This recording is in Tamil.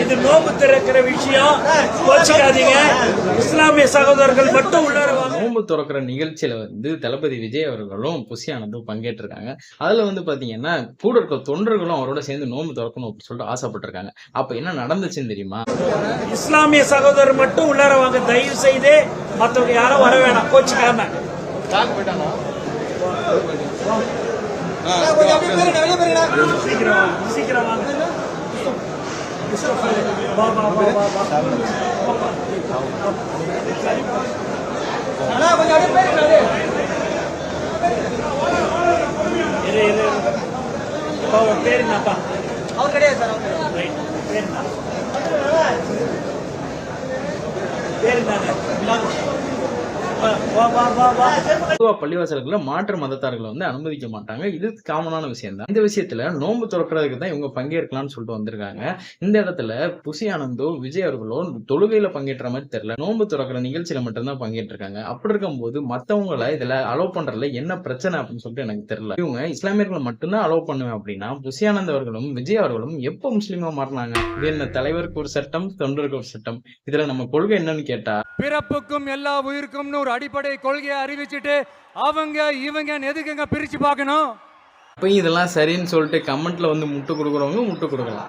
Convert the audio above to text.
இது நோம்பு திறக்கிற விஷயம், கோச்சிக்காதீங்க. இஸ்லாமிய சகோதரர்கள் மட்டும் உள்ளார வாங்க. நோம்பு திறக்கிற நிகழ்ச்சியில வந்து தளபதி விஜய் அவர்களும் புஷி ஆனந்தும் பங்கேற்றிருக்காங்க. அதுல வந்து பாத்தீங்கன்னா கூட இருக்க தொண்டர்களும் அவரோட சேர்ந்து நோம்பு திறக்கணும் அப்படின்னு சொல்லிட்டு ஆசைப்பட்டிருக்காங்க. அப்ப என்ன நடந்துச்சுன்னு தெரியுமா? இஸ்லாமிய சகோதரர் மட்டும் உள்ளார வாங்க, தயவு செய்து. மற்றவங்க யாரும் வர வேணாம், கோச்சிக்காம. சீக்கிரம் வாங்க. பேர் என்னப்பா? அவர் கிடையாது சார். பேர் என்ன? பள்ளிவாசல்களை மாற்று மதத்தார்களை வந்து அனுமதிக்க மாட்டாங்க. இது காமனான விஷயம் தான். இந்த விஷயத்துல நோன்பு திறக்கிறதுக்கு தான் இவங்க பங்கேற்கலாம்னு சொல்லிட்டு வந்திருக்காங்க. இந்த இடத்துல புஷி ஆனந்தோ விஜய் அவர்களோ தொழுகையில பங்கேற்ற மாதிரி தெரியல, நோன்பு திறக்கிற நிகழ்ச்சியில மட்டும்தான் பங்கேற்றிருக்காங்க. அப்படி இருக்கும்போது மத்தவங்களை இதுல அலோவ் பண்றதுல என்ன பிரச்சனை அப்படின்னு சொல்லிட்டு எனக்கு தெரியல. இவங்க இஸ்லாமியர்களை மட்டும்தான் அலோவ் பண்ணுவேன் அப்படின்னா புஷி ஆனந்த் அவர்களும் விஜய் அவர்களும் எப்போ முஸ்லீமா மாறினாங்க? இது என்ன தலைவருக்கு ஒரு சட்டம், தொண்டருக்கு ஒரு சட்டம்? இதுல நம்ம கொள்கை என்னன்னு கேட்டா, பிறப்புக்கும் எல்லா உயிருக்கும் ஒரு அடிப்படை கொள்கையை அறிவிச்சுட்டு அவங்க இவங்க எதுக்குங்க பிரிச்சு பார்க்கணும்? அப்ப இதெல்லாம் சரின்னு சொல்லிட்டு கமெண்ட்ல வந்து முட்டு கொடுக்குறவங்க முட்டு கொடுக்கலாம்.